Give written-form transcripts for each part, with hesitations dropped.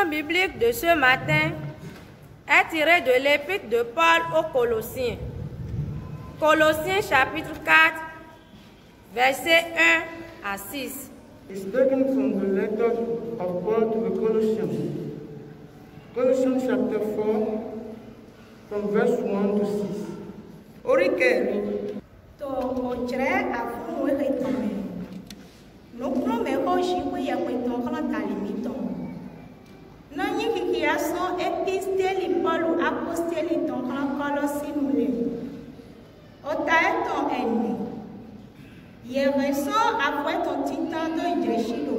biblique de ce matin est tirée de l'épître de Paul aux Colossiens. Colossiens chapitre 4, versets 1 à 6. It's taken from the letter of Paul to the Colossians. Colossians chapter 4, from verse 1 to 6. Orikeri. To ochre afu we retome. No prome hoshi we ya kweton kala talimito. Na nyiki kiaso episteli Paul aposteli ton kala Colossimule. Ota eton eni. Ye reson après ton titan de Jeshilo.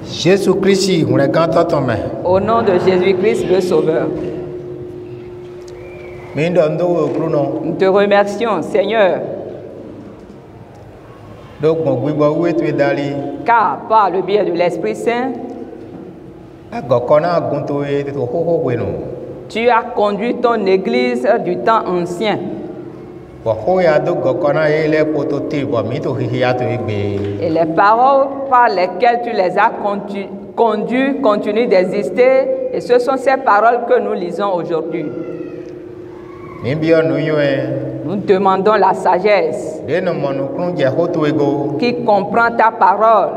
Jésus-Christ, on est content ton main. Au nom de Jésus-Christ, le Sauveur. Nous te remercions, Seigneur. Car par le biais de l'Esprit Saint, tu as conduit ton Église du temps ancien. Et les paroles par lesquelles tu les as conduits continuent d'exister, et ce sont ces paroles que nous lisons aujourd'hui. Nous demandons la sagesse qui comprend ta parole,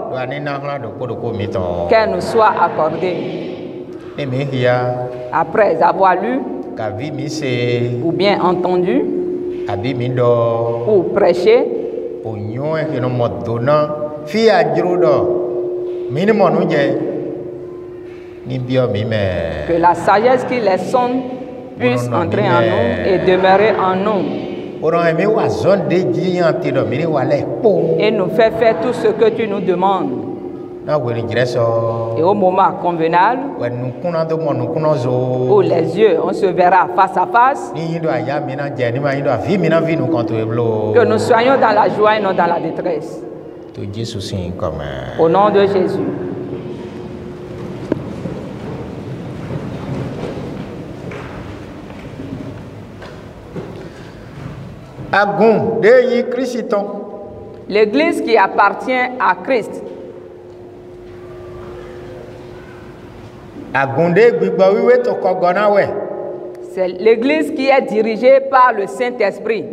qu'elle nous soit accordée. ne mi hia après avoir lu kavi mi se ou bien entendu abi mi do ou prêché, onyo e no modona fi ajru do mi ni monu je ni bio mi me que la sagesse qui les sonde puisse entrer en nous et demeurer en nous et nous faire faire tout ce que tu nous demandes. Et au moment convenable, où les yeux, on se verra face à face, que nous soyons dans la joie et non dans la détresse. Au nom de Jésus. L'église qui appartient à Christ. C'est l'église qui est dirigée par le Saint-Esprit.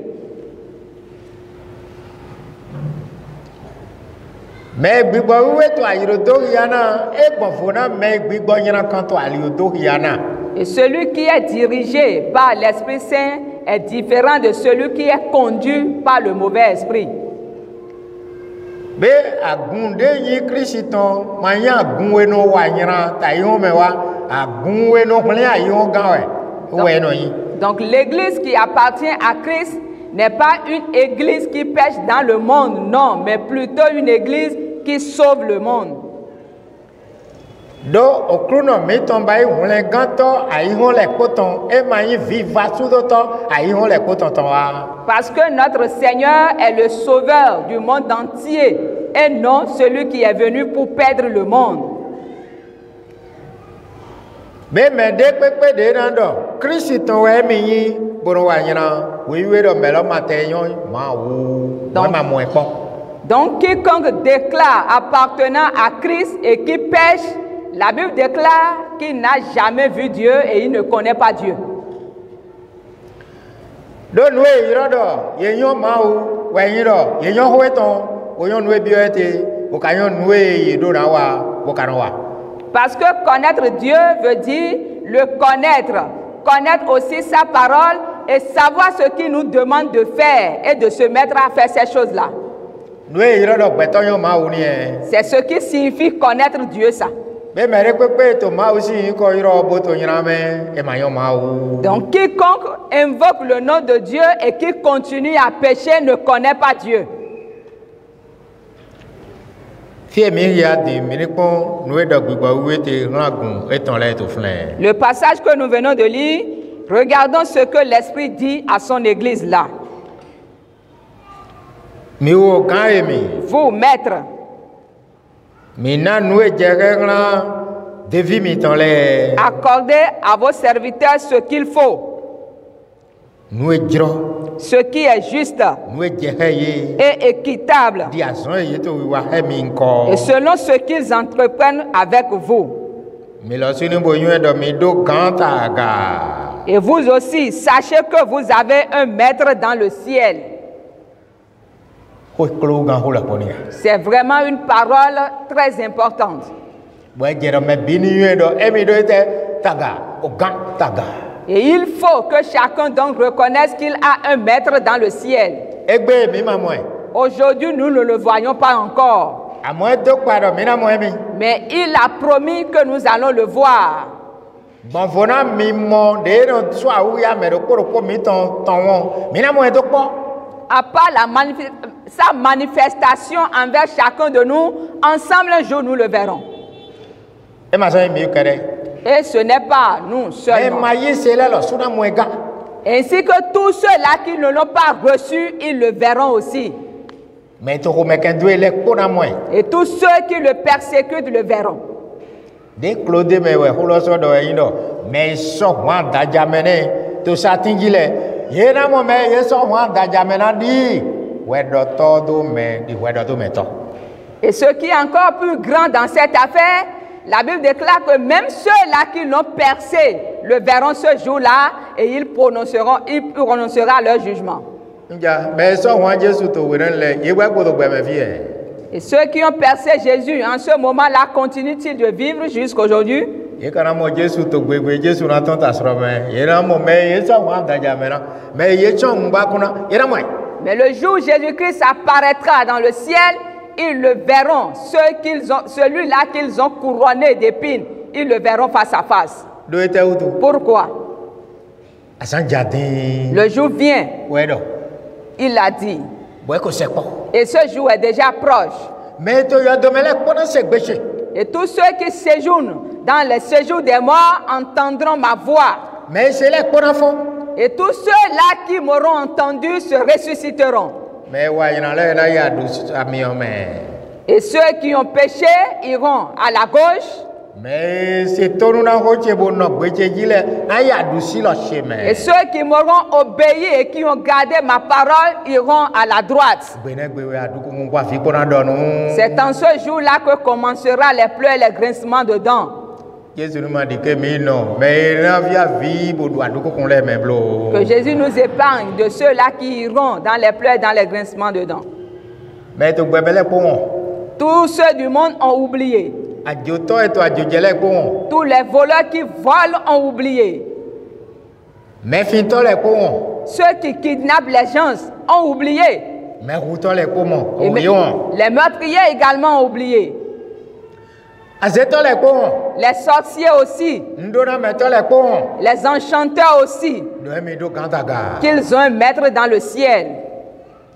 Et celui qui est dirigé par l'Esprit Saint est différent de celui qui est conduit par le mauvais esprit. Donc l'église qui appartient à Christ n'est pas une église qui pêche dans le monde, non, mais plutôt une église qui sauve le monde. Parce que notre Seigneur est le sauveur du monde entier et non celui qui est venu pour perdre le monde. Donc quiconque déclare appartenant à Christ et qui pêche, la Bible déclare qu'il n'a jamais vu Dieu et il ne connaît pas Dieu. Parce que connaître Dieu veut dire le connaître, connaître aussi sa parole et savoir ce qu'il nous demande de faire et de se mettre à faire ces choses-là. C'est ce qui signifie connaître Dieu, ça. Donc quiconque invoque le nom de Dieu et qui continue à pécher ne connaît pas Dieu. Le passage que nous venons de lire, regardons ce que l'Esprit dit à son église là. Vous, maîtres, accordez à vos serviteurs ce qu'il faut, ce qui est juste et équitable, et selon ce qu'ils entreprennent avec vous. Et vous aussi, sachez que vous avez un maître dans le ciel. C'est vraiment une parole très importante. Et il faut que chacun donc reconnaisse qu'il a un maître dans le ciel. Aujourd'hui, nous ne le voyons pas encore. Mais il a promis que nous allons le voir. À part sa manifestation envers chacun de nous, ensemble un jour nous le verrons. Et ce n'est pas nous seulement. Ainsi que tous ceux-là qui ne l'ont pas reçu, ils le verront aussi. Et tous ceux qui le persécutent le verront. Et ce qui est encore plus grand dans cette affaire, la Bible déclare que même ceux-là qui l'ont percé le verront ce jour-là et il prononcera leur jugement. Et ceux qui ont percé Jésus en ce moment-là continuent-ils de vivre jusqu'à aujourd'hui? ye kana mo Jésus to gbegbe Jésus na ton ta soro me ye na mo me ye so wa daja me na me ye cho ngba kuna ye na mo. Mais le jour où Jésus-Christ apparaîtra dans le ciel, ils le verront. Celui-là qu'ils ont couronné d'épines, ils le verront face à face. Pourquoi? Le jour vient. Il a dit. Et ce jour est déjà proche. Et tous ceux qui séjournent dans les séjours des morts entendront ma voix. Et tous ceux-là qui m'auront entendu se ressusciteront. Et ceux qui ont péché iront à la gauche. Et ceux qui m'auront obéi et qui ont gardé ma parole iront à la droite. C'est en ce jour-là que commencera les pleurs et les grincements de dents. Que Jésus nous épargne de ceux-là qui iront dans les pleurs et dans les grincements de dents. Tous ceux du monde ont oublié. Tous les voleurs qui volent ont oublié. Ceux qui kidnappent les gens ont oublié. Et les meurtriers également ont oublié. Les sorciers aussi. Les enchanteurs aussi. Qu'ils ont un maître dans le ciel.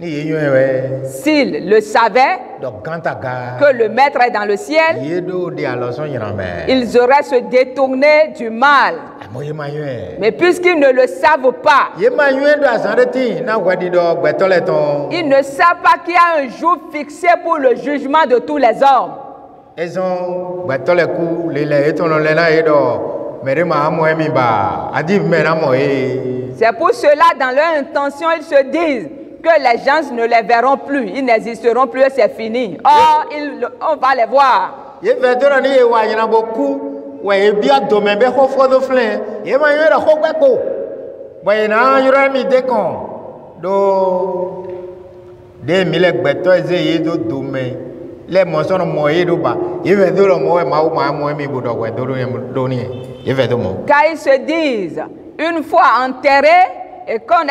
S'ils le savaient que le maître est dans le ciel, ils auraient se détourné du mal. Mais puisqu'ils ne le savent pas, ils ne savent pas qu'il y a un jour fixé pour le jugement de tous les hommes. C'est pour cela, dans leur intention, ils se disent que les gens ne les verront plus, ils n'existeront plus, c'est fini. Or, on va les voir. Car ils se disent, une fois enterrés, et quand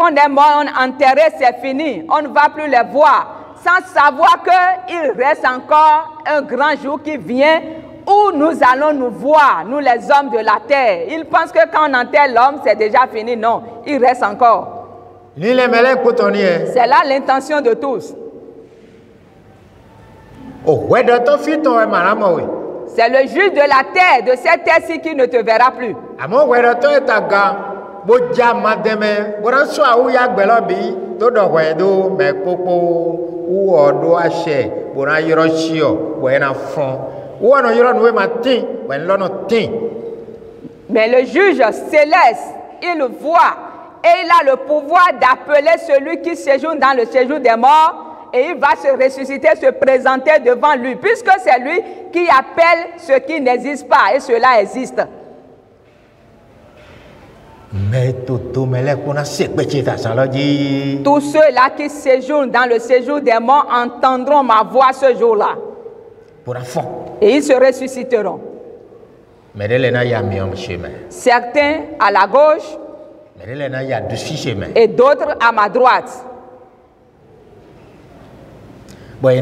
on est mort, on est enterré, c'est fini. On ne va plus les voir. Sans savoir qu'il reste encore un grand jour qui vient où nous allons nous voir, nous les hommes de la terre. Ils pensent que quand on enterre l'homme, c'est déjà fini. Non, il reste encore. C'est là l'intention de tous. C'est le juge de la terre, de cette terre-ci, qui ne te verra plus. Mais le juge céleste, il voit et il a le pouvoir d'appeler celui qui séjourne dans le séjour des morts et il va se ressusciter, se présenter devant lui, puisque c'est lui qui appelle ce qui n'existe pas et cela existe. Tous ceux-là qui séjournent dans le séjour des morts entendront ma voix ce jour-là. Et ils se ressusciteront. Certains à la gauche et d'autres à ma droite. Et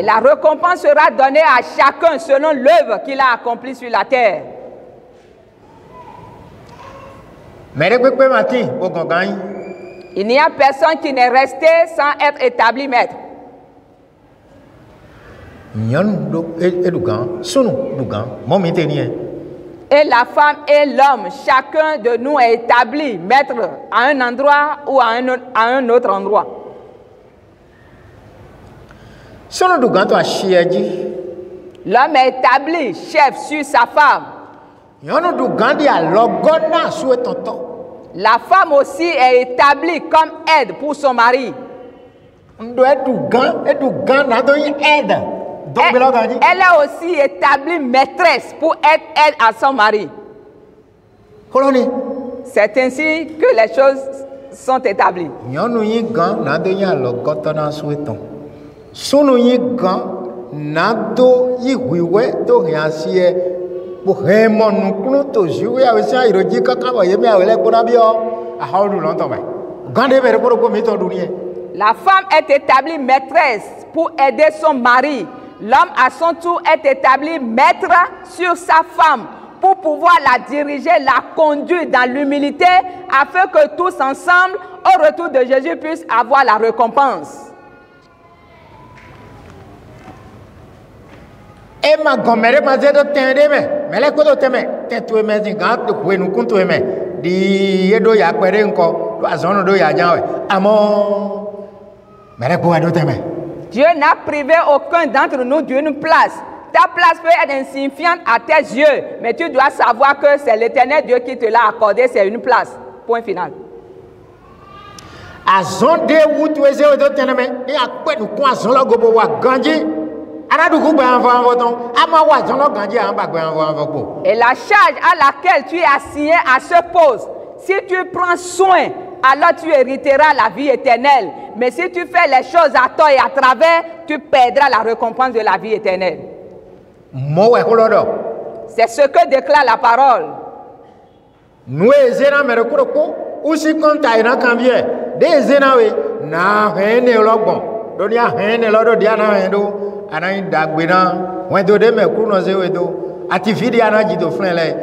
la récompense sera donnée à chacun selon l'œuvre qu'il a accomplie sur la terre. Il n'y a personne qui n'est resté sans être établi maître. Et la femme et l'homme, chacun de nous est établi maître à un endroit ou à un autre endroit. L'homme est établi chef sur sa femme. La femme aussi est établie comme aide pour son mari. Elle est aussi établie maîtresse pour être aide à son mari. C'est ainsi que les choses sont établies. nado yiwe to hiasie bo hemo nukunu to jiwe awesa iroji kaka ba yemi awele bona bio a hawdu lon to ba gande bere ko mi to dunie. La femme est établie maîtresse pour aider son mari. L'homme à son tour est établi maître sur sa femme pour pouvoir la diriger, la conduire dans l'humilité afin que tous ensemble, au retour de Jésus, puissent avoir la récompense. E ma gomere ma zedo tende me le ko do teme tetu me zinga to ku enu kuntu me di yedo ya pere nko do azono do ya janwe amo me le ko do teme. Dieu n'a privé aucun d'entre nous d'une place. Ta place peut être insignifiante à tes yeux, mais tu dois savoir que c'est l'Éternel Dieu qui te l'a accordé, c'est une place. Point final. Azon de wutu eze do teneme ni akpe du ko azon lo gobo wa ganji. Et la charge à laquelle tu es assigné à ce poste, si tu prends soin, alors tu hériteras la vie éternelle. Mais si tu fais les choses à tort et à travers, tu perdras la récompense de la vie éternelle. C'est ce que déclare la parole. Nous aussi quand tu as cambien des énawe na hene logbon donia hene lodo diana hendo ana dagbena wendo de me kuno zewedo ati vidi ana jido flenle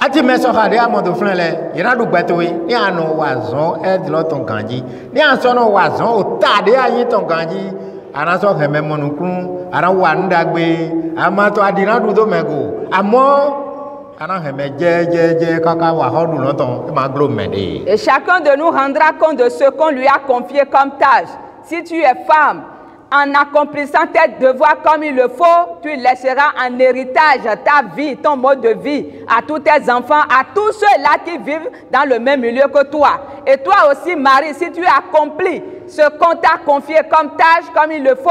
ati meso hade amodo flenle ira du gbetowe ni anu wazon e dilo ton ganji ni ansono wazon o tade ayin ton ganji ana so heme monukun ara wa ndagbe amato adina du do mego amo. Et chacun de nous rendra compte de ce qu'on lui a confié comme tâche. Si tu es femme, en accomplissant tes devoirs comme il le faut, tu laisseras en héritage ta vie, ton mode de vie à tous tes enfants, à tous ceux-là qui vivent dans le même milieu que toi. Et toi aussi, Marie, si tu accomplis ce qu'on t'a confié comme tâche, comme il le faut,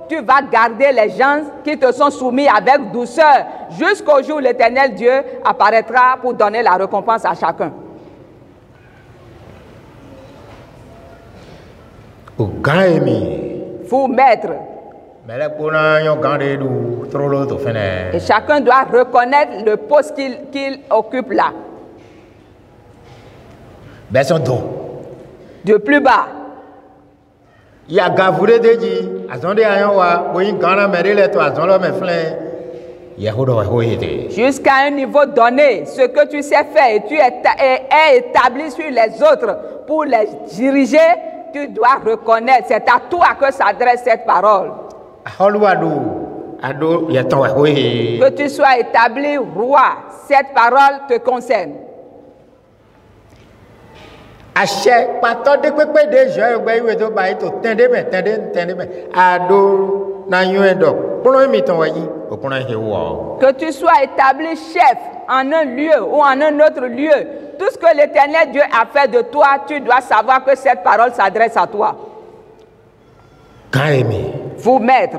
tu vas garder les gens qui te sont soumis avec douceur jusqu'au jour où l'Éternel Dieu apparaîtra pour donner la récompense à chacun. Vous, maître. Et chacun doit reconnaître le poste qu'il occupe là. De plus bas. Ya gavure deji azonde ayanwa boyin gana merele to azonlo me flen yehodo hoyete jusqu'à un niveau donné ce que tu sais faire et tu es établi sur les autres pour les diriger, tu dois reconnaître, c'est à toi que s'adresse cette parole. Que tu sois établi roi, cette parole te concerne. Ache pato de pepe de je gbe iwe to ba ito tende me ado na yuendo polo mi ton wayi okuna he wo. Que tu sois établi chef en un lieu ou en un autre lieu, tout ce que l'Éternel Dieu a fait de toi, tu dois savoir que cette parole s'adresse à toi. Vous, maître.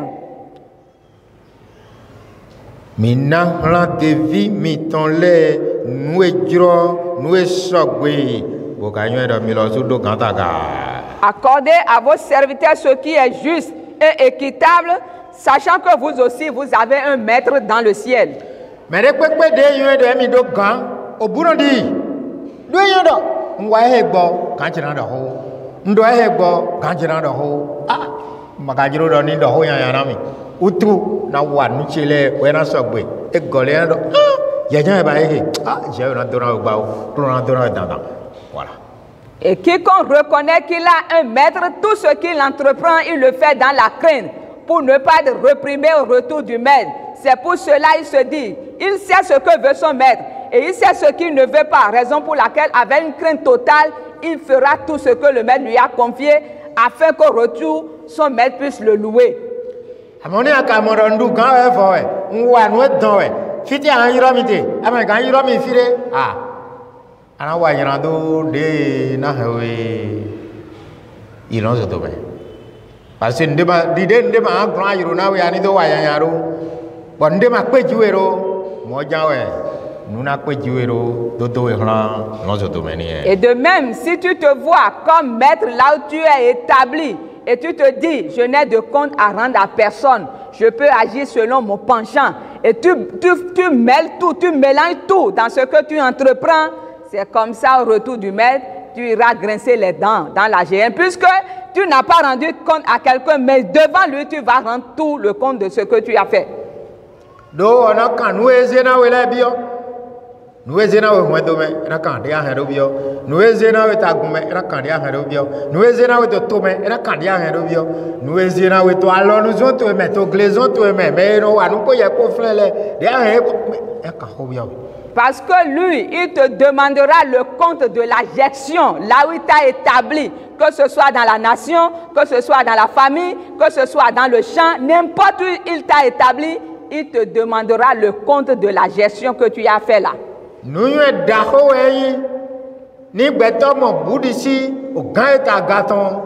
Mina la devi mi ton le nuejro nuesogwe. Accordez à vos serviteurs ce qui est juste et équitable, sachant que vous aussi, vous avez un maître dans le ciel. Mais de Et quiconque reconnaît qu'il a un maître, tout ce qu'il entreprend, il le fait dans la crainte, pour ne pas être reprimé au retour du maître. C'est pour cela il se dit, il sait ce que veut son maître, et il sait ce qu'il ne veut pas, raison pour laquelle, avec une crainte totale, il fera tout ce que le maître lui a confié, afin qu'au retour, son maître puisse le louer. Ana wa yirando de na hewe ilon zo to be parce ndema dide ndema agran yiro na we ani do wa yanyaro bo ndema pejuero mo janwe nuna pejuero do to we hlan lon zo to be ni. Et de même, si tu te vois comme maître là où tu es établi et tu te dis, je n'ai de compte à rendre à personne, je peux agir selon mon penchant, et tu mêles tout, tu mélanges tout dans ce que tu entreprends, c'est comme ça, au retour du maître, tu iras grincer les dents dans la géhenne, puisque tu n'as pas rendu compte à quelqu'un, mais devant lui, tu vas rendre tout le compte de ce que tu as fait. Do ona kan nous ezena wela bio nous ezena we mo do me na kan dia han do bio nous ezena we ta gume na kan dia han do bio nous ezena we to me na kan dia han do bio nous ezena we to alo nous on to me to glaison to me mais no wa nous ko ye ko flele dia han e ka ho bio. Parce que lui, il te demandera le compte de la gestion, là où il t'a établi, que ce soit dans la nation, que ce soit dans la famille, que ce soit dans le champ, n'importe où il t'a établi, il te demandera le compte de la gestion que tu as fait là. Nous daho ni beto mo budisi o gan eta gaton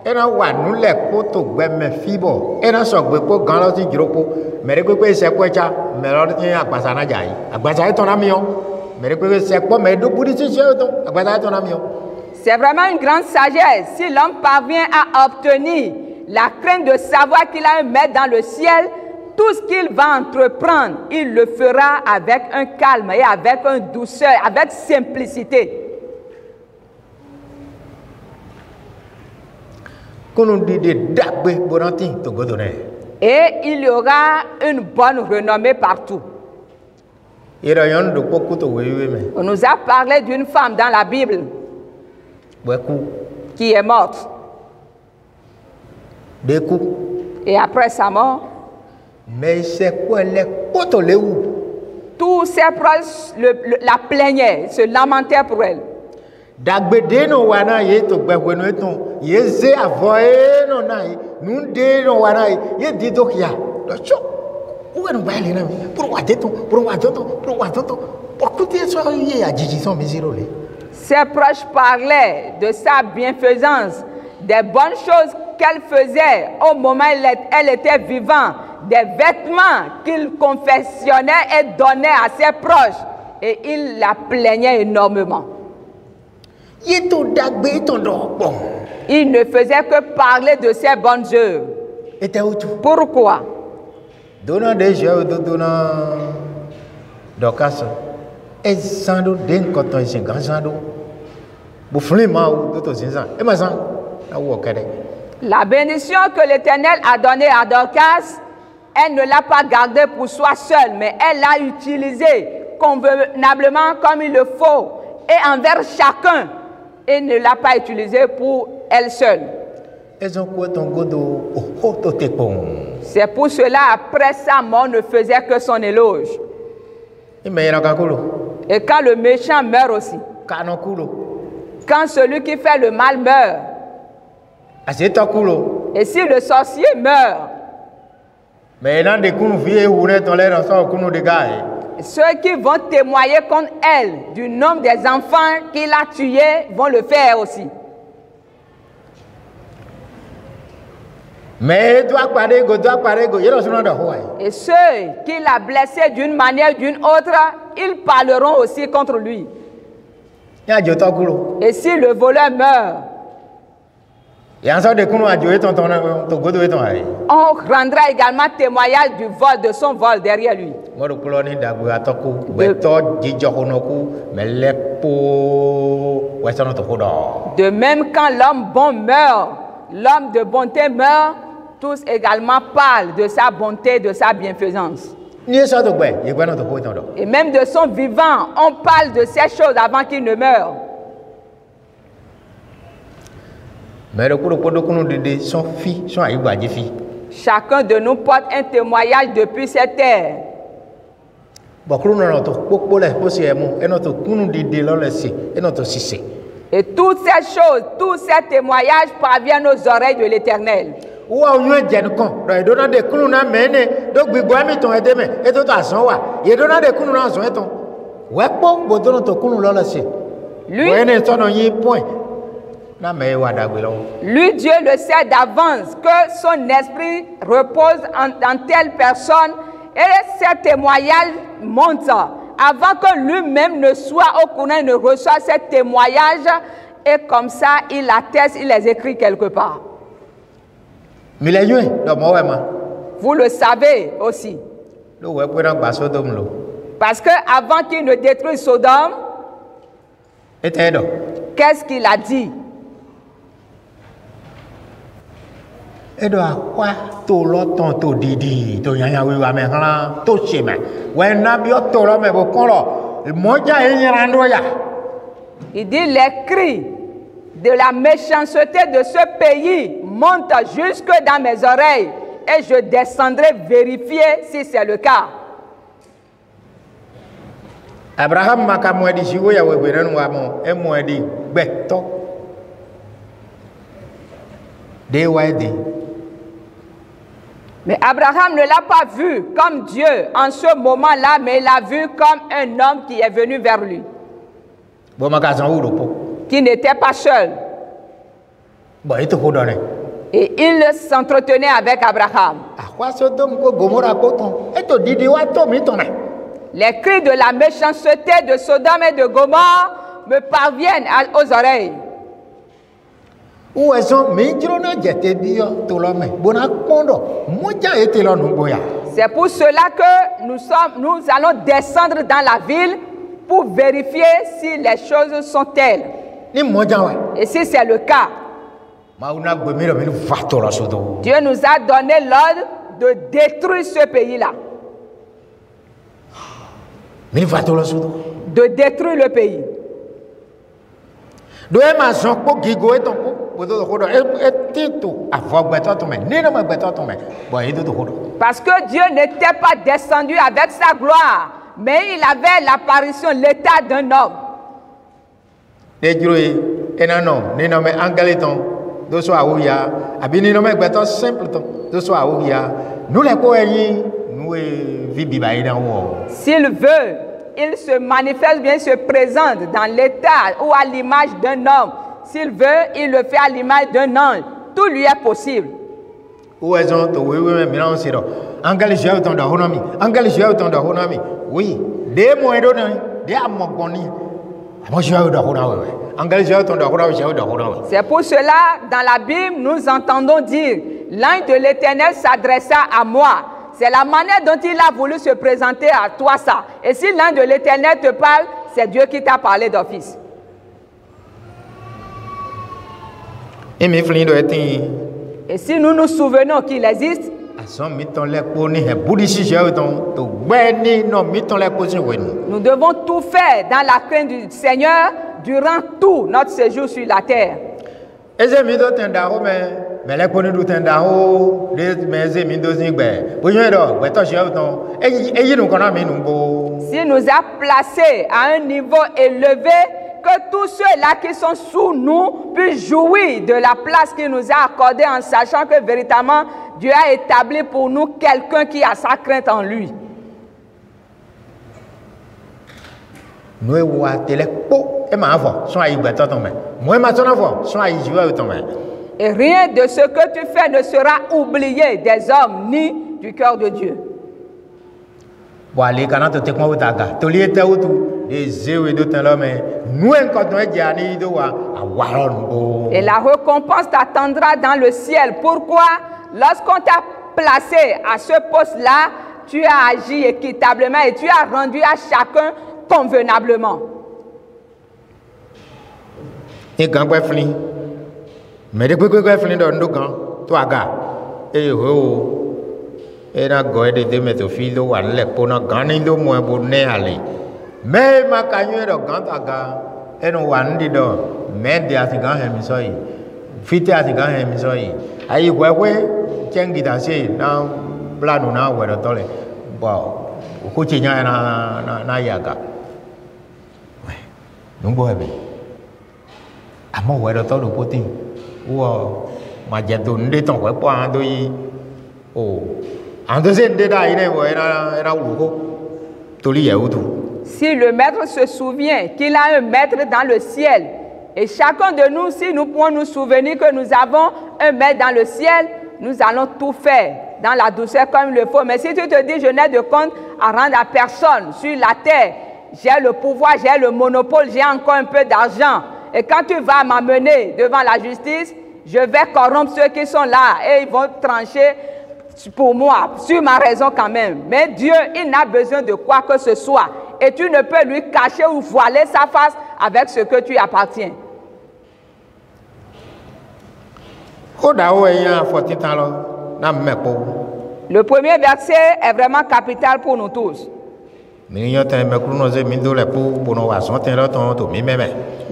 ena wa nu le ko to gbe me fibo ena so gbe ko gan lo ti jiropo mere pe se ko cha me lo ti agbasa na jai agbasa e ton na mi o mere pe se ko me do budisi se to agbasa e ton na mi o. C'est vraiment une grande sagesse si l'homme parvient à obtenir la crainte de savoir qu'il a un maître dans le ciel. Tout ce qu'il va entreprendre, il le fera avec un calme et avec une douceur, avec simplicité. Et il y aura une bonne renommée partout. On nous a parlé d'une femme dans la Bible qui est morte. Et après sa mort, mais c'est quoi les potes les où tous ses proches la plaignaient, se lamentaient pour elle. Dagbede no wana ye to gbegwe no eton ye ze avoe no nai nu de no wana ye di dokia do cho o no ba le na pour wa deton pour wa deton pour wa deton pour tout eso ye ajiji son misiro le. Ses proches parlaient de sa bienfaisance, des bonnes choses qu'elle faisait au moment où elle était vivante, des vêtements qu'il confectionnait et donnait à ses proches, et il la plaignait énormément. Il ne faisait que parler de ses bonnes œuvres. Pourquoi? Donnant des jeux, donnant d'occasion. Et sans doute, d'un côté, c'est grand sans doute. La bénédiction que l'Éternel a donnée à Dorcas, elle ne l'a pas gardée pour soi seule, mais elle l'a utilisée convenablement comme il le faut et envers chacun. Et ne l'a pas utilisée pour elle seule. C'est pour cela, après sa mort, ne faisait que son éloge. Et quand le méchant meurt aussi, quand celui qui fait le mal meurt, et si le sorcier meurt, ceux qui vont témoigner contre elle du nombre des enfants qu'il a tués vont le faire aussi. Et ceux qu'il a blessés d'une manière ou d'une autre, ils parleront aussi contre lui. Et si le voleur meurt, on rendra également témoignage du vol, de son vol derrière lui. De même, quand l'homme bon meurt, l'homme de bonté meurt, tous également parlent de sa bonté, de sa bienfaisance. Et même de son vivant, on parle de ces choses avant qu'il ne meure. Chacun de nous porte un témoignage depuis cette terre. Et toutes ces choses, tous ces témoignages parviennent aux oreilles de l'Éternel. Lui, Dieu le sait d'avance que son esprit repose en telle personne et ces témoignages montent avant que lui-même ne soit au courant, il ne reçoit ces témoignages et comme ça il atteste, il les écrit quelque part. Vous le savez aussi. Parce que avant qu'il ne détruise Sodome, qu'est-ce qu'il a dit? Il dit les cris de la méchanceté de ce pays montent jusque dans mes oreilles et je descendrai vérifier si c'est le cas. Abraham maka mwedi shiwo ya wewe wamo mwedi beto de wadi. Mais Abraham ne l'a pas vu comme Dieu en ce moment-là, mais il l'a vu comme un homme qui est venu vers lui. Qui n'était pas seul. Et il s'entretenait avec Abraham. Les cris de la méchanceté de Sodome et de Gomorrhe me parviennent aux oreilles. C'est pour cela que nous allons descendre dans la ville pour vérifier si les choses sont telles. Et si c'est le cas, Dieu nous a donné l'ordre de détruire ce pays-là. De détruire le pays. Parce que Dieu n'était pas descendu avec sa gloire, mais il avait l'apparition, l'état d'un homme. S'il veut, il se manifeste bien, se présente dans l'état ou à l'image d'un homme. S'il veut, il le fait à l'image d'un ange. Tout lui est possible. Oui. C'est pour cela, dans la Bible, nous entendons dire, l'ange de l'Éternel s'adressa à moi. C'est la manière dont il a voulu se présenter à toi, ça. Et si l'ange de l'Éternel te parle, c'est Dieu qui t'a parlé d'office. Et si nous nous souvenons qu'il existe, nous devons tout faire dans la crainte du Seigneur durant tout notre séjour sur la terre. S'il nous a placés à un niveau élevé, que tous ceux-là qui sont sous nous puissent jouir de la place qu'il nous a accordée en sachant que véritablement Dieu a établi pour nous quelqu'un qui a sa crainte en lui. Et rien de ce que tu fais ne sera oublié des hommes ni du cœur de Dieu. Et la récompense t'attendra dans le ciel. Pourquoi? Lorsqu'on t'a placé à ce poste-là, tu as agi équitablement et tu as rendu à chacun convenablement. Si le maître se souvient qu'il a un maître dans le ciel, et chacun de nous, si nous pouvons nous souvenir que nous avons un maître dans le ciel, nous allons tout faire dans la douceur comme il le faut. Mais si tu te dis, je n'ai de compte à rendre à personne sur la terre, j'ai le pouvoir, j'ai le monopole, j'ai encore un peu d'argent, et quand tu vas m'amener devant la justice, Je vais corrompre ceux qui sont là et ils vont trancher pour moi, sur ma raison quand même. Mais Dieu, il n'a besoin de quoi que ce soit. Et tu ne peux lui cacher ou voiler sa face avec ce que tu appartiens. Le premier verset est vraiment capital pour nous tous. Nous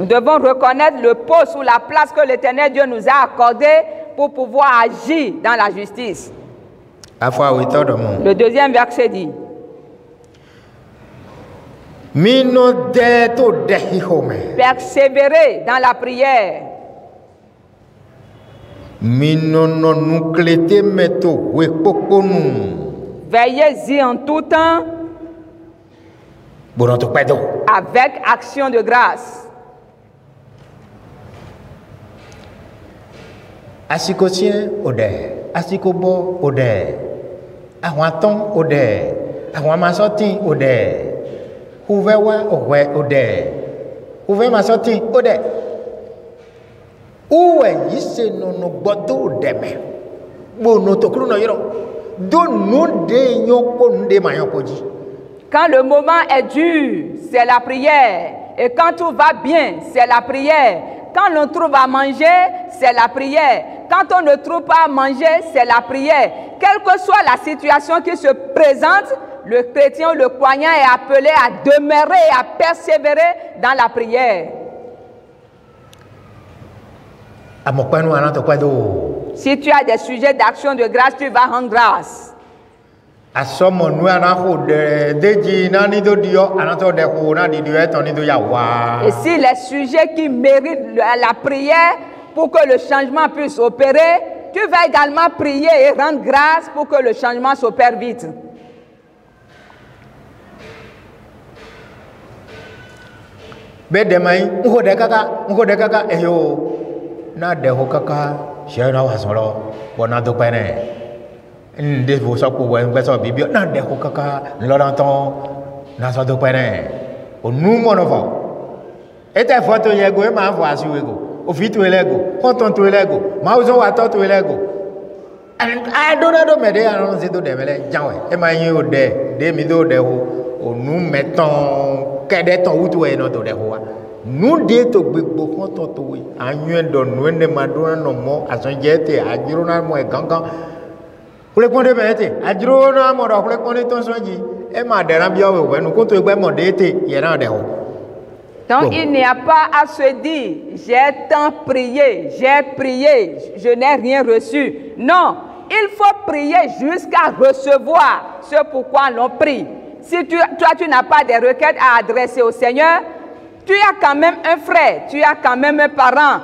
devons reconnaître le poste ou la place que l'Éternel Dieu nous a accordée pour pouvoir agir dans la justice. Le deuxième verset dit: persévérer dans la prière. Veillez-y en tout temps avec action de grâce. Asikosien ode, asikobo ode, ahuaton ode, ahuamasoti ode, uvewa owe ode, uve masoti ode. Uwe yise nono bodo deme, bono tokru no yiro, do no de nyoko nde mayopoji. Quand le moment est dur, c'est la prière. Et quand tout va bien, c'est la prière. Quand on trouve à manger, c'est la prière. Quand on ne trouve pas à manger, c'est la prière. Quelle que soit la situation qui se présente, le chrétien ou le croyant est appelé à demeurer et à persévérer dans la prière. Si tu as des sujets d'action de grâce, tu vas rendre grâce. Et si les sujets qui méritent la prière pour que le changement puisse opérer, tu vas également prier et rendre grâce pour que le changement s'opère vite. Na deho kaka shena wasolo bona do pene nde vo so ko wen gbe so bibio na deho kaka loranton na so do pene onu mo no fo ete foto yego e ma fo asiwe go o fitu elego konton to elego ma uzo wa to to elego I don't know me de anon se do de mele janwe e ma yin o de mi do de ho onu meton kede ton wutu e no to de ho wa. Nous déto gbegbo kon to to we anyu do nu ne madura no mo asonjete ajiro na mo e gangan kule konde bete ajiro na mo do kule konde ton sonji e ma deran bi owe we nu ko to egbe mo dete ye na de ho. Donc il n'y a pas à se dire j'ai tant prié, je n'ai rien reçu. Non, il faut prier jusqu'à recevoir ce pourquoi l'on prie. Si toi tu n'as pas des requêtes à adresser au Seigneur, tu as quand même un frère, tu as quand même un parent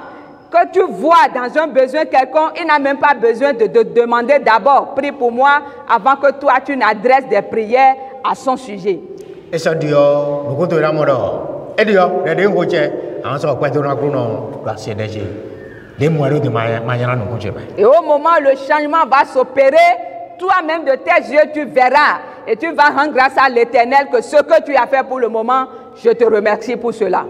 que tu vois dans un besoin quelconque, il n'a même pas besoin de demander d'abord, prie pour moi, avant que toi tu n'adresses des prières à son sujet. Et ça dit, nous comptons la mort. Et dit, les deux en ce point de la et au moment où le changement va s'opérer, toi-même de tes yeux tu verras et tu vas rendre grâce à l'Éternel que ce que tu as fait pour le moment, je te remercie pour cela.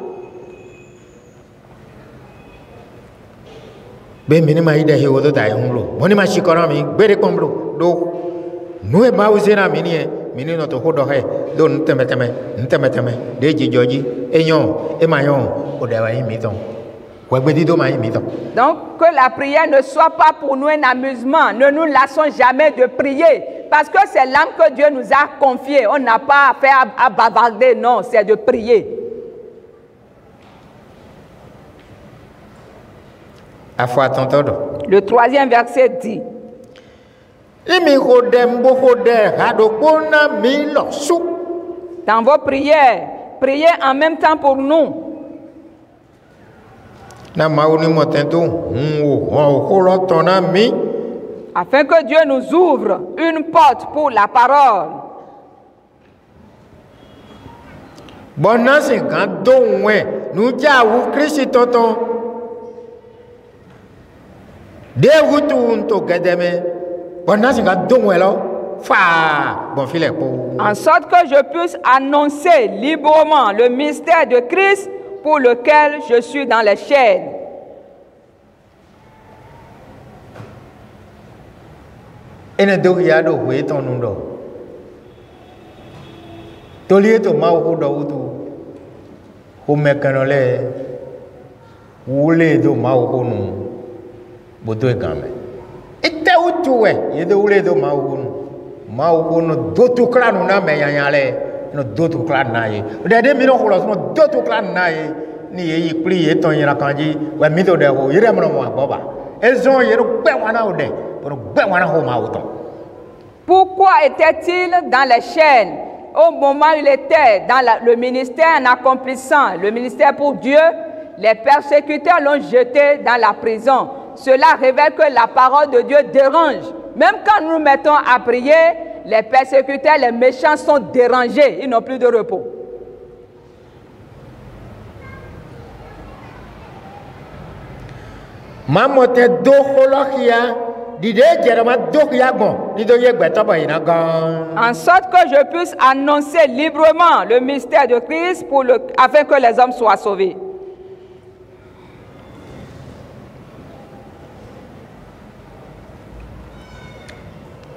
Donc, que la prière ne soit pas pour nous un amusement. Ne nous lassons jamais de prier. Parce que c'est l'âme que Dieu nous a confiée. On n'a pas à faire à bavarder. Non, c'est de prier. Le troisième verset dit: dans vos prières, priez en même temps pour nous. Afin que Dieu nous ouvre une porte pour la parole. En sorte que je puisse annoncer librement le mystère de Christ pour lequel je suis dans les chaînes. ene do ya do we ton nu do to li to ma ho do tu ho me kan le wo le do ma ho nu bo to e kan me ite u tu we ye do le do ma ho nu do tu kla nu na me yan le no do tu kla na ye de mi no ho lo so do tu kla na ye ni ye pli ye ton yira kan ji we mi to de ho yire mo mo bo ba ezon ye ro gbe wana o de pour gbe wana ho ma o ton. Pourquoi était-il dans les chaînes au moment où il était dans le ministère en accomplissant le ministère pour Dieu? Les persécuteurs l'ont jeté dans la prison. Cela révèle que la parole de Dieu dérange. Même quand nous nous mettons à prier, les persécuteurs, les méchants sont dérangés. Ils n'ont plus de repos. En sorte que je puisse annoncer librement le mystère de Christ afin que les hommes soient sauvés.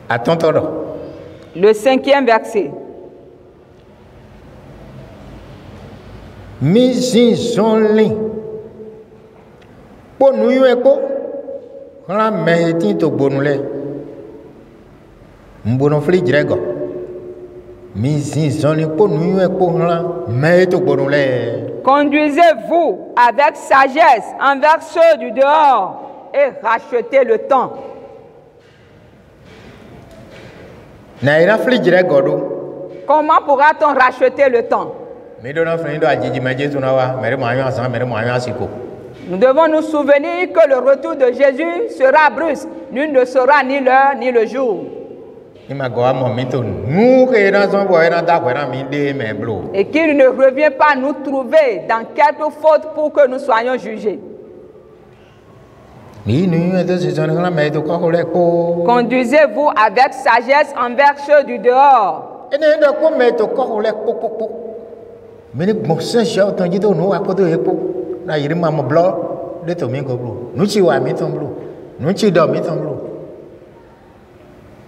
Attends. Le 5e verset. Po nu yu eko la meheti to bonule mbono fli drego mi zoni po nu yu eko la meheti to bonule. Conduisez-vous avec sagesse envers ceux du dehors et rachetez le temps. Na ira fli drego do. Comment pourra-t-on racheter le temps? Mi do na fli do ajiji meje to na wa mere mo ayan asan mere mo ayan asiko. Nous devons nous souvenir que le retour de Jésus sera brusque. Nul ne saura ni l'heure ni le jour. Et qu'il ne revient pas nous trouver dans quelque faute pour que nous soyons jugés. Conduisez-vous avec sagesse envers ceux du dehors. Na yiri mama blo de to mi go blo nu chi wa mi ton blo nu chi do mi ton blo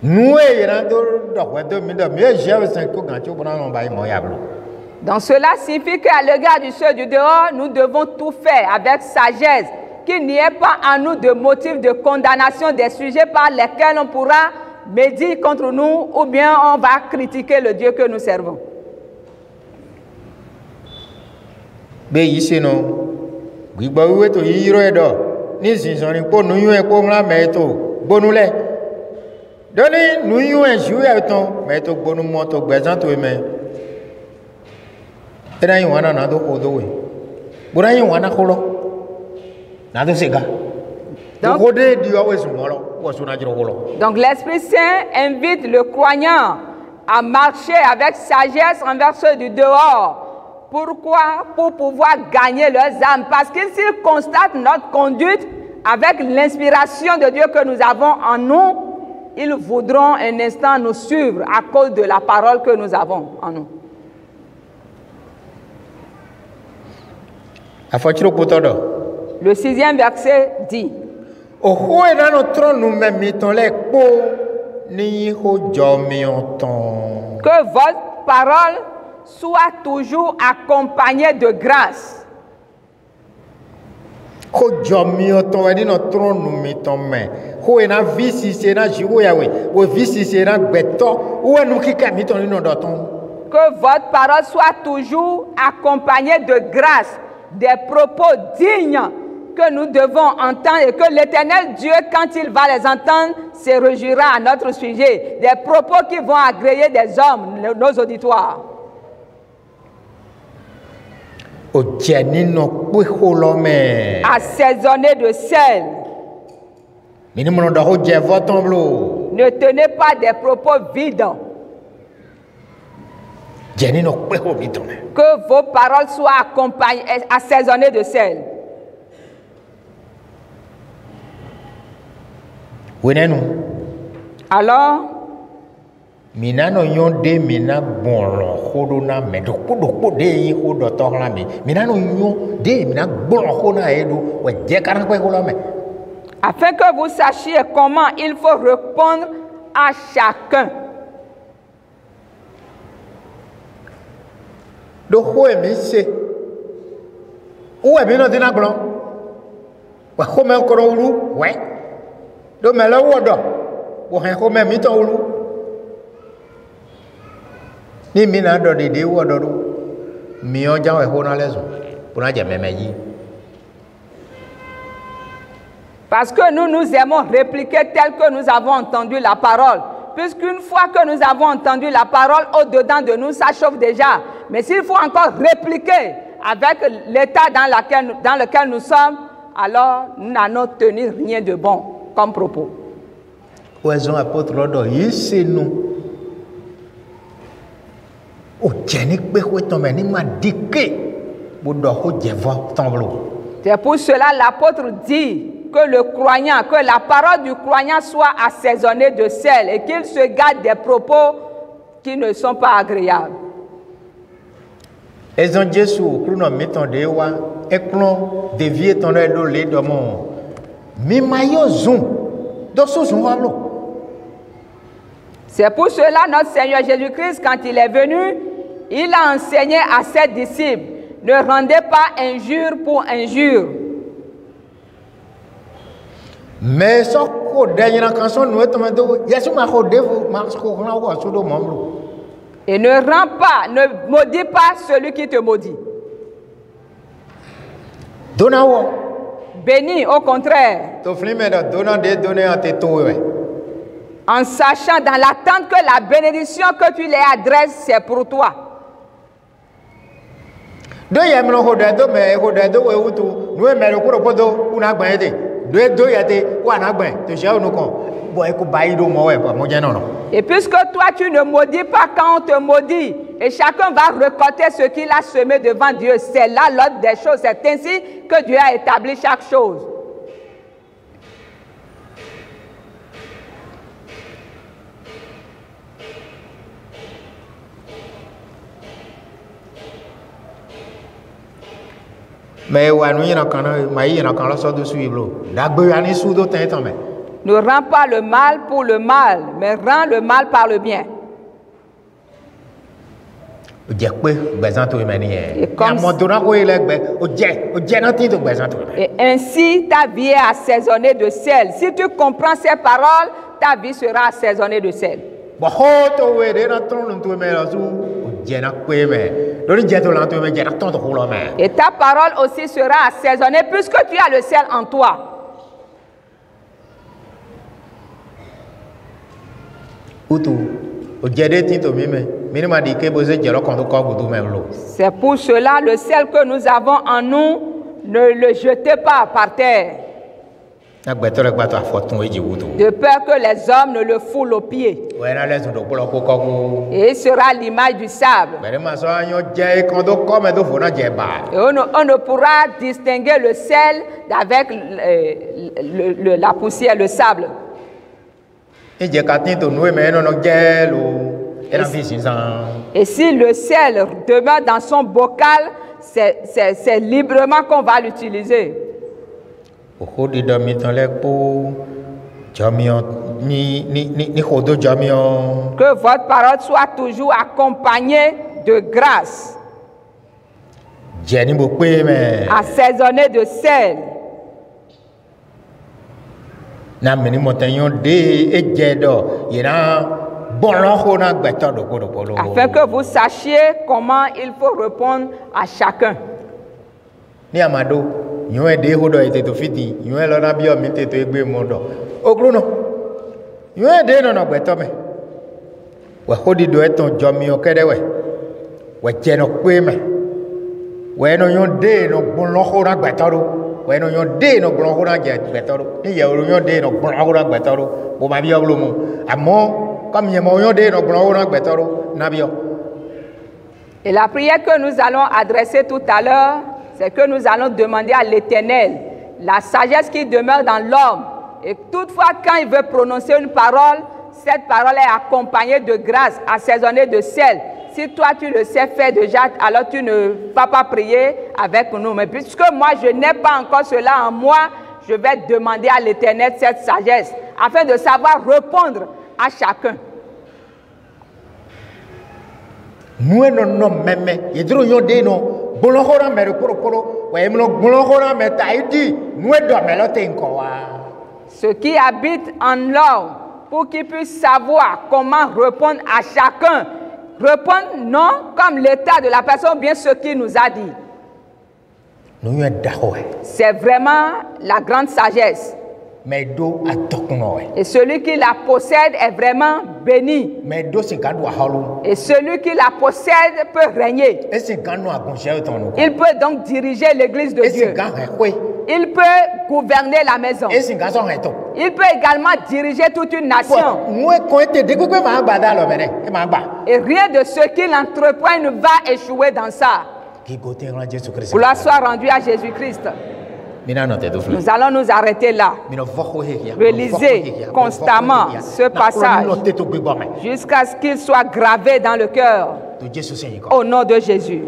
nu e yira do we do mi do mi e je se ko gan chu bona no ba mo ya blo. Donc cela signifie qu'à l'égard du ceux du dehors, nous devons tout faire avec sagesse, qu'il n'y ait pas en nous de motifs de condamnation des sujets par lesquels on pourra médire contre nous ou bien on va critiquer le Dieu que nous servons. Be yise no gbigbo wiwe to yiro edo ni sinson ni po nuyu e po nla me to gbonule doni nuyu e ju e ton me to gbonu mo to gbezan to me era yin wana na do ko do we bura yin wana ko lo na do sega donc di o we sun lo wo sun na jiro ko lo. Donc l'Esprit Saint invite le croyant à marcher avec sagesse envers ceux du dehors. Pourquoi? Pour pouvoir gagner leurs âmes. Parce que s'ils constatent notre conduite avec l'inspiration de Dieu que nous avons en nous, ils voudront un instant nous suivre à cause de la parole que nous avons en nous. Le 6e verset dit que votre parole soit toujours accompagné de grâce. Que votre parole soit toujours accompagnée de grâce, des propos dignes que nous devons entendre et que l'Éternel Dieu, quand il va les entendre, se réjouira à notre sujet. Des propos qui vont agréer des hommes, nos auditoires. Assaisonné de sel. Ne tenez pas des propos vides. Que vos paroles soient accompagnées, assaisonnées de sel. Alors, minano yonde mina bonlo hodona medo kudo de yi hodo tohla mi minano yonde mina bonlo hona edu we je karan ko holome afin que vous sachiez comment il faut répondre à chacun. Do ho emi se. Ou emi no dina gbon. Wa ho me ko ru, we. Do me la wo do. Wo hen ho me mi to ru. Ni mi na do de wo do ru. Mi o ja we ho na lezo. Pour na je meme yi. Parce que nous aimons répliquer tel que nous avons entendu la parole. Puisqu'une fois que nous avons entendu la parole, au-dedans de nous, ça chauffe déjà. Mais s'il faut encore répliquer avec l'état dans lequel nous sommes, alors nous n'allons tenir rien de bon comme propos. Oison apôtre Lodo, c'est nous. O jenik pe ko tombe ni ma dike. Bo do ho jevo tomblo. C'est pour cela l'apôtre dit que le croyant, que la parole du croyant soit assaisonnée de sel et qu'il se garde des propos qui ne sont pas agréables. Ils ont Jésus, nous mettons des wa, et nous dévier ton aide les domons. Mais maillot zoom, dans ce zoom. C'est pour cela notre Seigneur Jésus-Christ, quand il est venu, il a enseigné à ses disciples, ne rendez pas injure pour injure. Mais ce qu'on dernière canson nous est tombé Yesu m'a rodé m'a qu'on a sur le membre. Et ne rends pas, ne maudis pas celui qui te maudit. Donawo. Bénis au contraire. To flime da dona de donner à tes towe. En sachant dans l'attente que la bénédiction que tu les adresses c'est pour toi. Do yemlo hodedo me hodedo we utu nous me le ko podo una gbede. Et puisque toi tu ne maudis pas quand on te maudit, et chacun va récolter ce qu'il a semé devant Dieu, c'est là l'ordre des choses, c'est ainsi que Dieu a établi chaque chose. Mais ne rends pas le mal pour le mal, mais rends le mal par le bien. Et ainsi ta vie est assaisonnée de sel. Si tu comprends ces paroles, ta vie sera assaisonnée de sel. Et ta parole aussi sera assaisonnée puisque tu as le sel en toi. C'est pour cela le sel que nous avons en nous, ne le jetez pas par terre. De peur que les hommes ne le foulent aux pieds. Et il sera l'image du sable. Et on ne pourra distinguer le sel avec la poussière, le sable. Et si le sel demeure dans son bocal, c'est librement qu'on va l'utiliser. Que votre parole soit toujours accompagnée de grâce, assaisonnée de sel. Afin que vous sachiez comment il faut répondre à chacun. Et la prière que nous allons adresser tout à l'heure, c'est que nous allons demander à l'Éternel la sagesse qui demeure dans l'homme. Et toutefois, quand il veut prononcer une parole, cette parole est accompagnée de grâce, assaisonnée de sel. Si toi tu le sais faire déjà, alors tu ne vas pas prier avec nous. Mais puisque moi je n'ai pas encore cela en moi, je vais demander à l'Éternel cette sagesse, afin de savoir répondre à chacun. Nous non même yedro yonde no bolokora mere koro wa emlo bolokora me taidi nous do melote nkowa. Ceux qui habitent en l'homme, pour qu'ils puissent savoir comment répondre à chacun. Répondre non comme l'état de la personne, bien ce qu'il nous a dit. C'est vraiment la grande sagesse. Et celui qui la possède est vraiment béni. Et celui qui la possède peut régner. Il peut donc diriger l'église de Dieu. Il peut gouverner la maison. Il peut également diriger toute une nation. Et rien de ce qu'il entreprend ne va échouer dans ça. Gloire soit rendue à Jésus-Christ. Nous allons nous arrêter là. Relisez constamment ce passage jusqu'à ce qu'il soit gravé dans le cœur. Au nom de Jésus.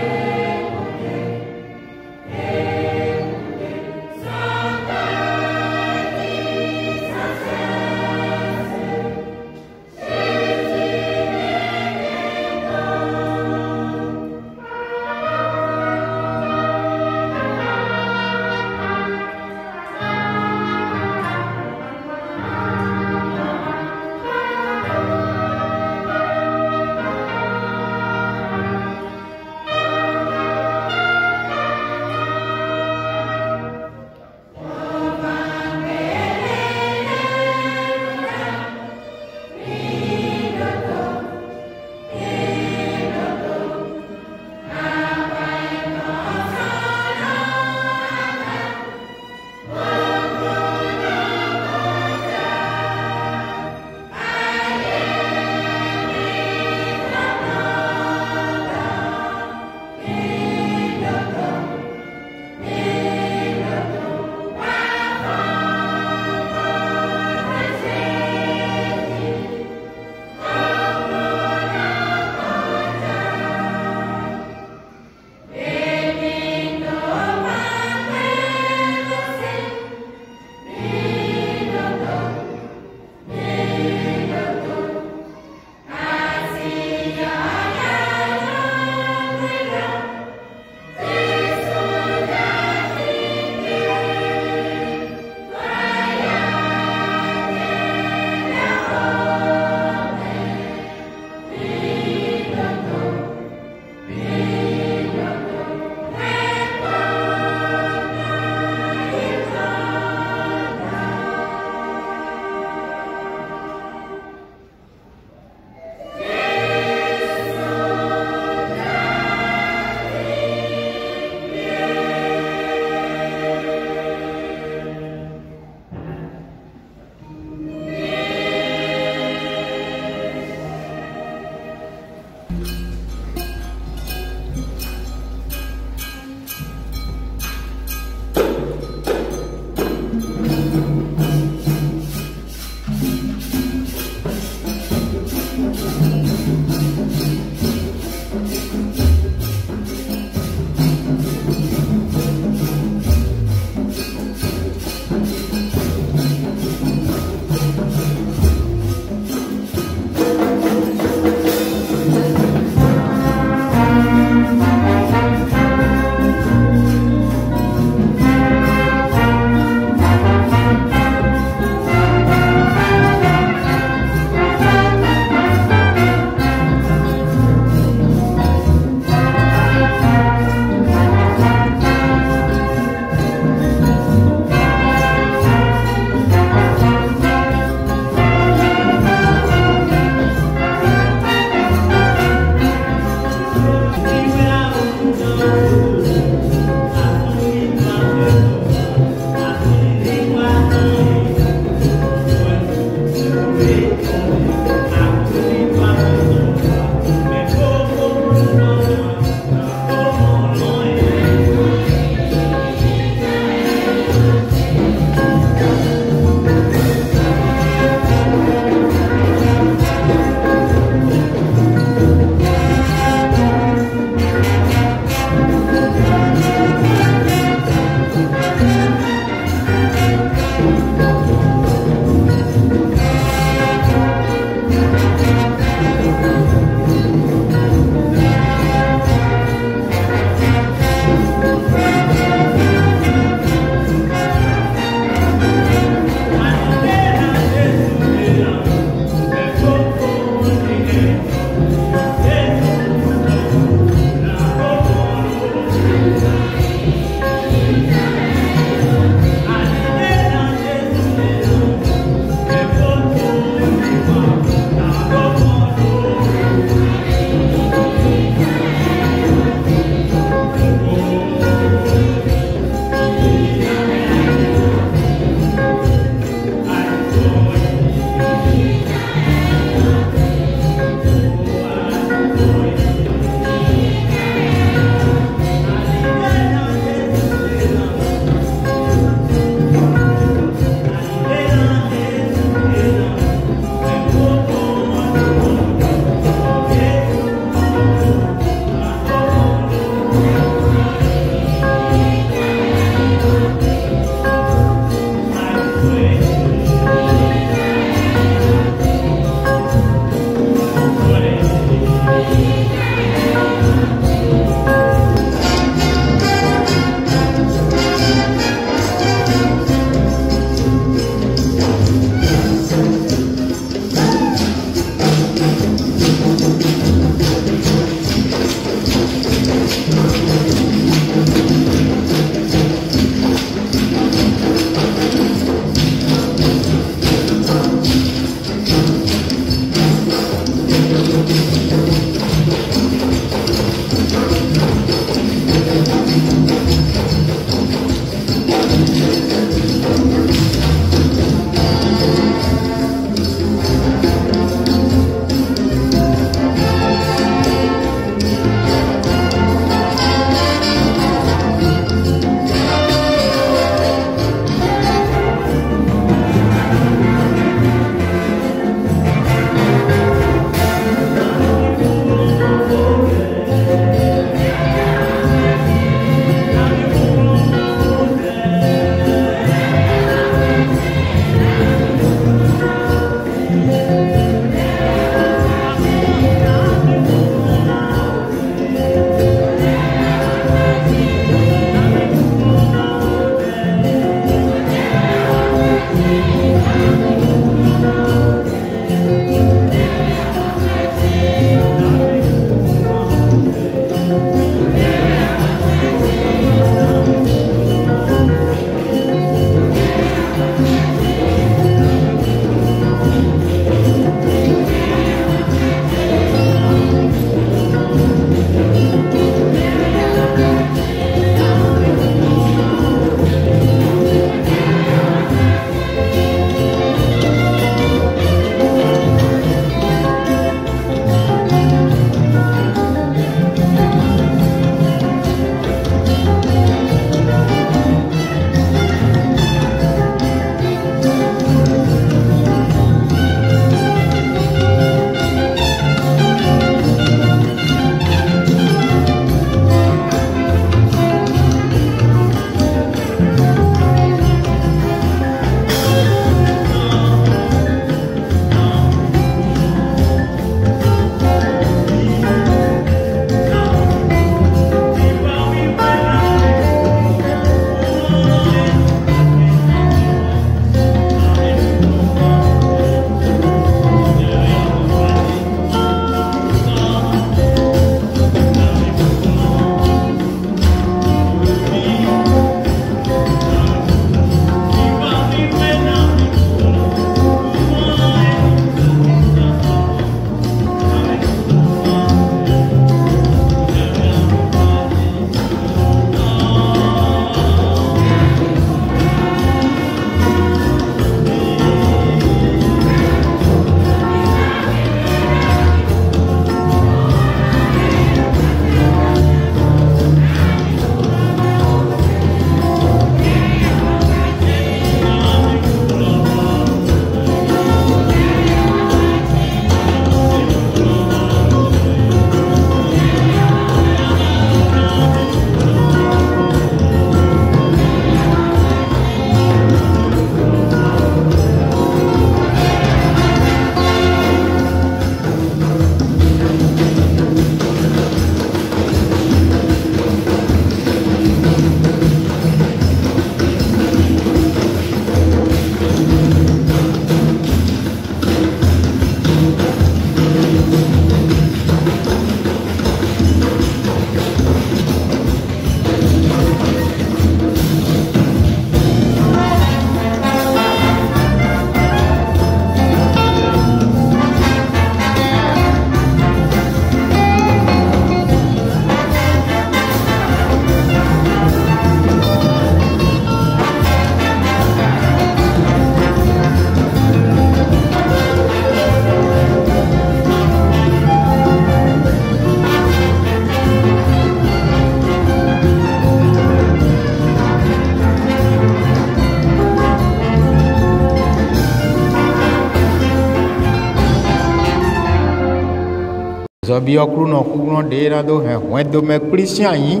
Zobi okru no kugro de na do he wen do me Christian yin.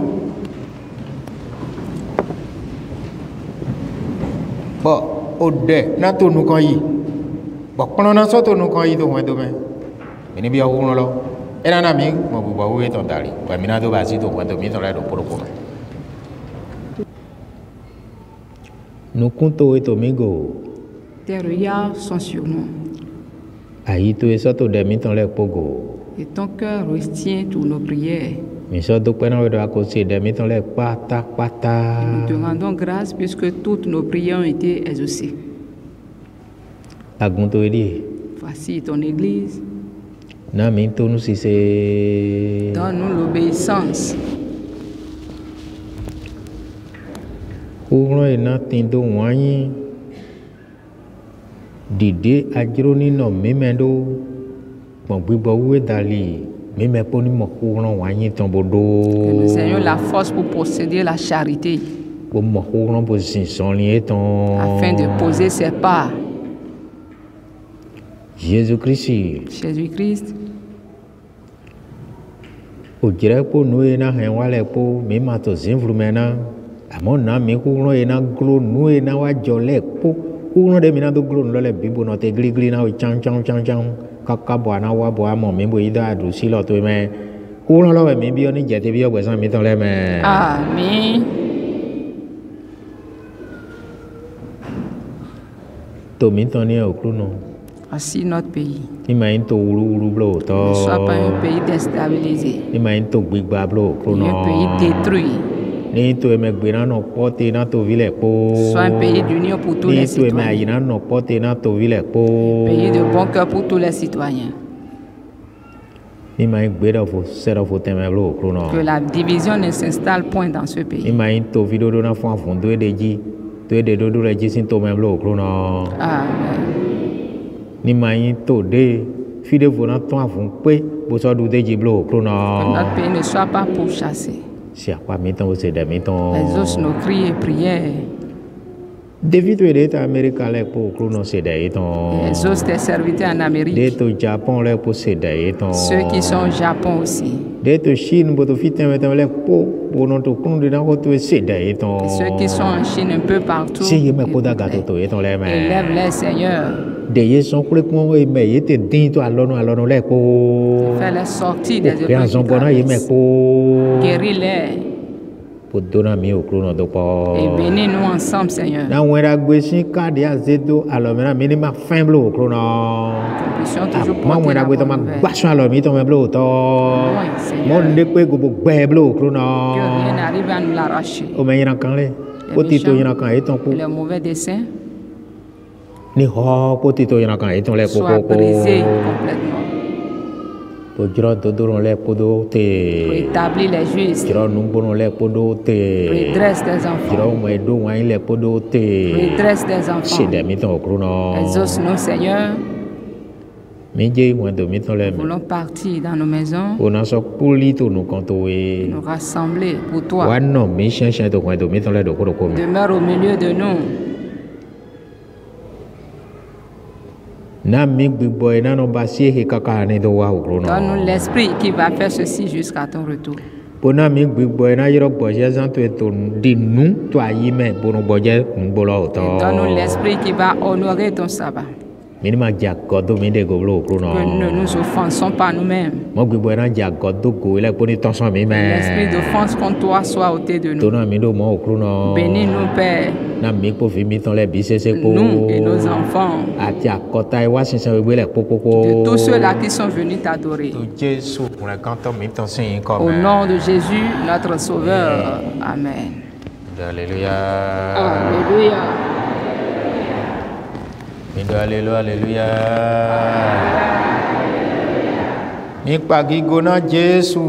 Bo o de na to nu kan yi. Bo kono na so to nu kan yi do wen do me. Ni bi okru lo. Era na mi mo bu bo we to dari. Ba mi na do ba si do wen do mi to la do poroko. No conto e to migo. Tes regards sont sur moi. Ayi to e so to de mi ton le pogo. Et ton cœur retient toutes nos prières. Mi so do pe na we do akosi de mi ton le pata pata. Nous te rendons grâce puisque toutes nos prières ont été exaucées. Agunto edi. Voici ton église. Na mi to nu si se. Donne-nous l'obéissance. Kugro e na tindo wanyi. Dide ajroni no memendo. Bon bibo we dali me me poni mo kugro wanyi tombodo. Nous ayons la force pour posséder la charité. Bo mo kugro bo sin son li eton. Afin de poser ses pas. Jésus-Christ. Jésus-Christ. O jere po no e na hen wale po me ma to zinvru mena. Amo na mi kugro e na glo no e na wa jole po. Kugro de mi na do glo no le bibo no te gli na o chang chang chang chang. Kaka bwana wa bwa mo mi bo ida du si lo to me. Kugro lo we mi bi oni je te bi o gbe san mi ton le me. Amen. To mi ton ni o kru no. Voici notre pays. Imagine to ulu blo to. Ne soit pas un pays déstabilisé. Imagine to gbigba blo Ni un pays détruit. Ni to emegbena no pote na to vile po. Soit un pays d'union pour tous les Ni to citoyens. emagina no pote na to vile po. Pays de bon cœur pour tous les citoyens. Imagine gbeda fo sera fo teme blo krono. Que la division ne s'installe point dans ce pays. Imagine to video do na fo afun do edeji. To ede do do reji sin to me blo krono. Amen. Imagine to de fide fo na to afun pe bo so do deji blo Que krono. notre pays ne soit pas pourchassé. Si apa mi ton se de mi ton. Exauce nos cris et prières. David we de America le po krono se de ton. Exauce tes serviteurs en De Amérique. to Japon le po se de ton. Ceux qui sont au Japon aussi. De to Chine bo to fitem metem le po bo no to krono de na ko to se de ton. Et ceux qui sont en Chine un peu partout. Si me ko da gato to ton le me. Élève-les, Seigneur. De ye son kule ko e me ye te din to alono le ko. Fais-les sortir des Pe an son bona ye me traversent. ko. Guéris-les Po dona mi o krono do po. et bénis-nous ensemble, Seigneur. Na wera gbesin card ya zedo alomena minima fin blo krono. Que nous puissions toujours Ma porter wera la gbe to bonne ma nouvelle. gbasun alomi to me blo to. Oui, Seigneur. Mon de pe go gbe blo krono. Que rien n'arrive à nous l'arracher. O me yina kan le. Ko ti to yina kan e ton ko. Et les mauvais desseins Ni ho ko ti to yina kan e ton le ko soient ko. brisés complètement. Po jro do do le ko do te. Rétablis les justes. Jro nu bono le ko do te. Redresse tes enfants. Jro mo do wa le ko do te. Redresse tes Se enfants. de mi ton krono. Exauce-nous, Seigneur. Mi je mo do mi ton le. Nous voulons partir dans nos maisons, O na so puli to nu kon to we. nous rassembler pour toi. Wa no mi shen to ko do mi ton le do ko mi. Demeure au milieu de nous. Na mi gbigbo e na no ba si he kaka ni do wa o krono. Donne-nous l'esprit qui va faire ceci jusqu'à ton retour. Bona mi gbigbo e na yoro gboje zan to eto di nu to ayi me bono gboje ngbolo to. Et donne-nous l'esprit qui va honorer ton sabbat. Minima ja godo mi de go blo krono. Que nous ne nous offensons pas nous-mêmes. Mo gbigbo e na ja godo go ile ko ni tonson mi me. L'esprit d'offense contre toi soit ôté de To nous. na mi do mo o krono. Bénis-nous, Père, Na mi ko fi mi ton le bi sese ko. nous et nos enfants, Ati akota e wa sinsen we gbe le popopo. de tous ceux-là qui sont venus t'adorer. To Jesu pour le canton mi ton sin comme. Au nom de Jésus, notre Sauveur. Amen. Alléluia. Alléluia. Alléluia, alléluia. Nípa gígbóná Jésù.